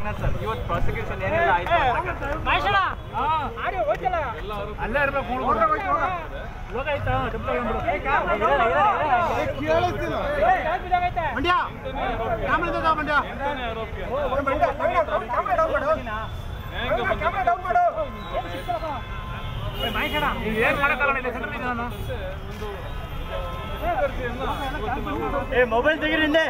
Ranganath sir, ಇವತ್ತು prosecution ಏನೆಲ್ಲ ಆಯ್ತು ಅಲ್ಲೇ ಇರ್ಬೇಕು. ಹೋಗಾಯ್ತಾ ಏನ್ ಮಾಡಕ್ಕಾಗಲ್ಲ. ಮೊಬೈಲ್ ತೆಗೀರಿ ಹಿಂದೆ.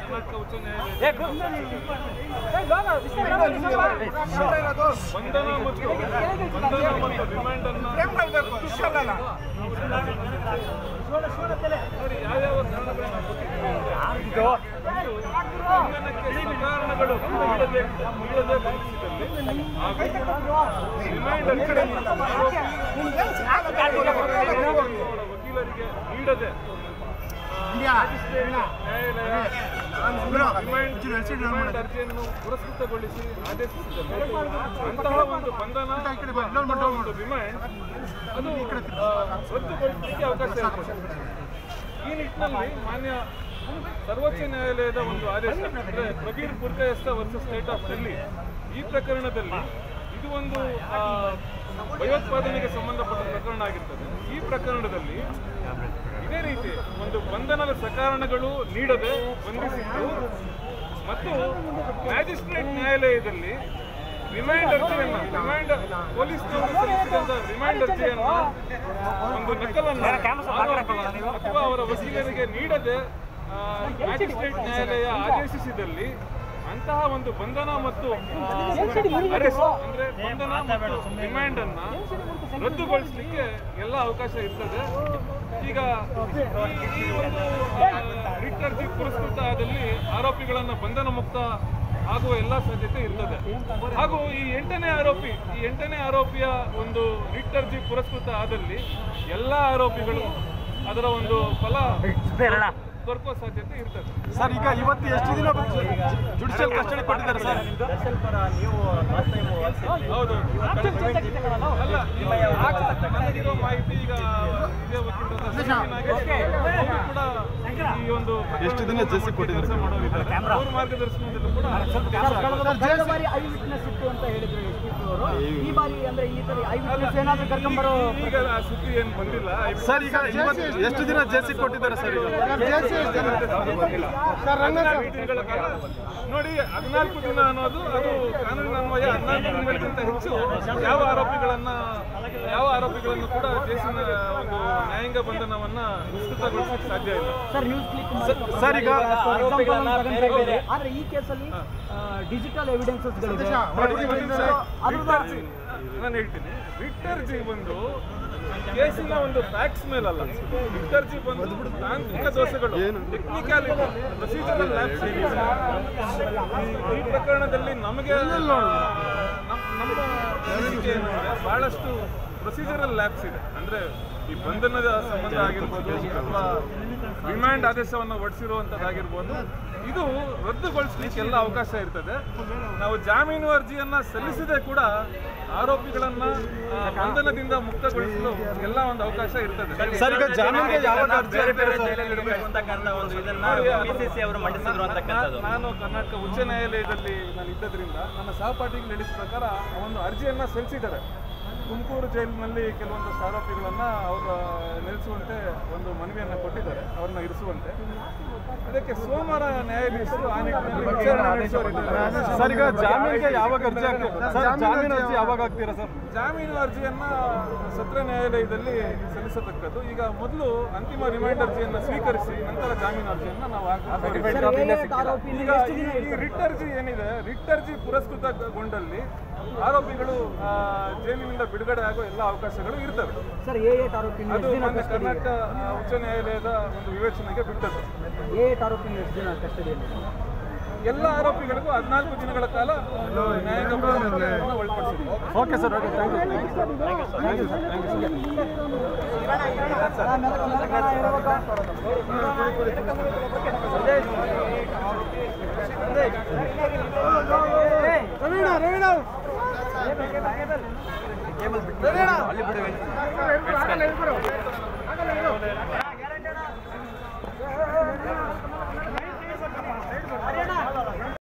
ವಕೀಲರಿಗೆ ನೀಡದೆ ಅರ್ಜಿಯನ್ನು ಪುರಸ್ಕೃತಗೊಳಿಸಿ ಆದೇಶಿಸಿದಲ್ಲಿ ಅಂತಹ ಒಂದು ಬಂಧನ ಒಂದು ರಿಮಾಂಡ್ ಅದು ರದ್ದುಗೊಳಿಸಲಿಕ್ಕೆ ಅವಕಾಶ ಇರ್ತದೆ. ಈ ನಿಟ್ಟಿನಲ್ಲಿ ಮಾನ್ಯ ಸರ್ವೋಚ್ಚ ನ್ಯಾಯಾಲಯದ ಒಂದು ಆದೇಶ ಅಂದರೆ Prabir ಬುರ್ಗಯಸ್ತ versus state of Delhi ಈ ಪ್ರಕರಣದಲ್ಲಿ ಇದು ಒಂದು ಭಯೋತ್ಪಾದನೆಗೆ ಸಂಬಂಧಪಟ್ಟ ಪ್ರಕರಣ ಆಗಿರ್ತದೆ. ಈ ಪ್ರಕರಣದಲ್ಲಿ ಇದೇ ರೀತಿ ಒಂದು ಬಂಧನದ ಸಕಾರಣಗಳು ನೀಡದೆ ಬಂಧಿಸಿದ್ದು ಮತ್ತು ಮ್ಯಾಜಿಸ್ಟ್ರೇಟ್ ನ್ಯಾಯಾಲಯದಲ್ಲಿ ರಿಮೈಂಡ್ ಅರ್ಜಿಯನ್ನು ಪೊಲೀಸ್ನವರು ಸಲ್ಲಿಸಿದಂತ ರಿಮೈಂಡ್ ಅರ್ಜಿಯನ್ನು ಒಂದು ನಕಲನ್ನು ಅಥವಾ ಅವರ ವಕೀಲರಿಗೆ ನೀಡದೆ ಮ್ಯಾಜಿಸ್ಟ್ರೇಟ್ ನ್ಯಾಯಾಲಯ ಆದೇಶಿಸಿದಲ್ಲಿ ಅಂತಹ ಒಂದು ಬಂಧನ ಮತ್ತು ಅರೆಸ್ಟ್ ಅಂದ್ರೆ ಬಂಧನ ಮತ್ತು ರಿಮೈಂಡ್ ಅನ್ನ ರದ್ದುಗೊಳಿಸಲಿಕ್ಕೆ ಎಲ್ಲ ಅವಕಾಶ ಇರ್ತದೆ. ಈಗ ಈ ಒಂದು ರಿಟ್ ಅರ್ಜಿ ಪುರಸ್ಕೃತ ಆದಲ್ಲಿ ಆರೋಪಿಗಳನ್ನ ಬಂಧನ ಮುಕ್ತ ಆಗುವ ಎಲ್ಲ ಸಾಧ್ಯತೆ ಇರ್ತದೆ. ಹಾಗೂ ಈ ಎಂಟನೇ ಆರೋಪಿಯ ಒಂದು ರಿಟ್ ಅರ್ಜಿ ಪುರಸ್ಕೃತ ಆದಲ್ಲಿ ಎಲ್ಲ ಆರೋಪಿಗಳು ಅದರ ಒಂದು ಫಲ ದೊರಕುವ ಸಾಧ್ಯತೆ ಇರ್ತದೆ. ಸರ್, ಈಗ ಇವತ್ತು ಎಷ್ಟು ದಿನ ಜುಡಿಷಿಯಲ್ ಕಸ್ಟಡಿ ಕೊಟ್ಟಿದ್ದಾರೆ ಸರ್? ಹೌದು. ಅಲ್ಲ, ನನಗಿರೋ ಮಾಹಿತಿ ಈಗ ಇದೇ ಕೂಡ ಈ ಒಂದು ಎಷ್ಟು ದಿನ ಜೆಸಿ ಕೊಟ್ಟಿದ್ದಾರೆ ಅವ್ರ ಮಾರ್ಗದರ್ಶನದಲ್ಲೂ ಕೂಡ ಈಗ ಸುದ್ದಿ ಏನು ಬಂದಿಲ್ಲ ಸರ್. ಈಗ ಎಷ್ಟು ದಿನ ಜೆಸಿ ಕೊಟ್ಟಿದ್ದಾರೆ ಸರ್? ನೋಡಿ, 14 ದಿನ ಅನ್ನೋದು ಅದು ಕಾನೂನಿನನ್ವಯ 14 ದಿನಗಳಿಗಿಂತ ಹೆಚ್ಚು ಯಾವ ಆರೋಪಿಗಳನ್ನು ಕೂಡ ಜೇಸಿನ ಒಂದು ನ್ಯಾಯಾಂಗ ಬಂಧನವನ್ನ ವಿಸ್ತೃತಗೊಳಿಸಲಿಕ್ಕೆ ಸಾಧ್ಯ ಇಲ್ಲ ಸರ್. ಈಗ ಈ ಕೇಸಲ್ಲಿ ಡಿಜಿಟಲ್ ಎವಿಡೆನ್ಸಸ್ ನಾನು ಹೇಳ್ತೀನಿ, ರಿಟ್ ಅರ್ಜಿ ಬಂದು ಕೇಸಿನ ಒಂದು ಫ್ಯಾಕ್ಟ್ಸ್ ಮೇಲಲ್ಲ. ರಿಟ್ ಅರ್ಜಿ ಬಂದು ತಾಂತ್ರಿಕ ದೋಷಗಳು, ಟೆಕ್ನಿಕಾಲಿಟಿ, ಪ್ರೊಸೀಜರಲ್ ಲ್ಯಾಪ್ಸ್ ಈ ಪ್ರಕರಣದಲ್ಲಿ ನಮಗೆ ನಮ್ಮ ಅನಿಸಿಕೆ ಏನಂದ್ರೆ ಬಹಳಷ್ಟು ಪ್ರೊಸೀಜರಲ್ ಲ್ಯಾಪ್ಸ್ ಇದೆ. ಅಂದ್ರೆ ಈ ಬಂಧನದ ಸಂಬಂಧ ಆಗಿರ್ಬೋದು ಅಥವಾ ರಿಮಾಂಡ್ ಆದೇಶವನ್ನು ಹೊರಡಿಸಿರುವಂಥದ್ದಾಗಿರ್ಬೋದು, ಇದು ರದ್ದುಗೊಳಿಸಲಿಕ್ಕೆ ಎಲ್ಲ ಅವಕಾಶ ಇರ್ತದೆ. ನಾವು ಜಾಮೀನು ಅರ್ಜಿಯನ್ನ ಸಲ್ಲಿಸದೆ ಕೂಡ ಆರೋಪಿಗಳನ್ನ ಬಂಧನದಿಂದ ಮುಕ್ತಗೊಳಿಸಲು ಎಲ್ಲ ಒಂದು ಅವಕಾಶ ಇರ್ತದೆ. ನಾನು ಕರ್ನಾಟಕ ಉಚ್ಚ ನ್ಯಾಯಾಲಯದಲ್ಲಿ ನಾನು ಇದ್ದದ್ರಿಂದ ನನ್ನ ಸಹಪಾಠಿಗಳು ಹೇಳಿದ ಪ್ರಕಾರ ಒಂದು ಅರ್ಜಿಯನ್ನ ಸಲ್ಲಿಸಿದ್ದಾರೆ. ತುಮಕೂರು ಜೈಲಿನಲ್ಲಿ ಕೆಲವೊಂದಷ್ಟು ಆರೋಪಿಗಳನ್ನ ಅವರು ನಿಲ್ಲಿಸುವಂತೆ ಒಂದು ಮನವಿಯನ್ನು ಕೊಟ್ಟಿದ್ದಾರೆ, ಅವ್ರನ್ನ ಇರಿಸುವಂತೆ. ಅದಕ್ಕೆ ಸೋಮವಾರ ನ್ಯಾಯಾಧೀಶರು ಆ ನಿಟ್ಟಿನಲ್ಲಿ ವಿಚಾರಣೆ ನಡೆಸುವರಿದ್ದಾರೆ. ಸರ್, ಈಗ ಜಾಮೀನಿಗೆ ಯಾವಾಗ ಅರ್ಜಿ ಆಗ್ತೀರಾ ಸರ್? ಜಾಮೀನು ಅರ್ಜಿ ಯಾವಾಗ ಆಗ್ತೀರಾ ಸರ್? ಜಾಮೀನು ಅರ್ಜಿಯನ್ನ ಸತ್ರ ನ್ಯಾಯಾಲಯದಲ್ಲಿ ಸಲ್ಲಿಸತಕ್ಕದ್ದು. ಈಗ ಮೊದಲು ಅಂತಿಮ ರಿಮೈಂಡ್ ಅರ್ಜಿಯನ್ನು ಸ್ವೀಕರಿಸಿ ನಂತರ ಜಾಮೀನು ಅರ್ಜಿಯನ್ನ ನಾವು ಈಗ ಈ ರಿಟ್ ಅರ್ಜಿ ಏನಿದೆ, ರಿಟ್ ಅರ್ಜಿ ಪುರಸ್ಕೃತಗೊಂಡಲ್ಲಿ ಆರೋಪಿಗಳು ಜೈಲಿನಿಂದ ಬಿಡುಗಡೆ ಆಗೋ ಎಲ್ಲ ಅವಕಾಶಗಳು ಇರ್ತವೆ. ಅದು ಕರ್ನಾಟಕ ಉಚ್ಚ ನ್ಯಾಯಾಲಯದ ಒಂದು ವಿವೇಚನೆಗೆ ಬಿಟ್ಟದ್ದು. ಎಲ್ಲ ಆರೋಪಿಗಳಿಗೂ 14 ದಿನಗಳ ಕಾಲ ನ್ಯಾಯಾಂಗ ಬಂಧನವನ್ನು ಒಳಪಡಿಸಿದೆ. Okay sir, okay, thank you.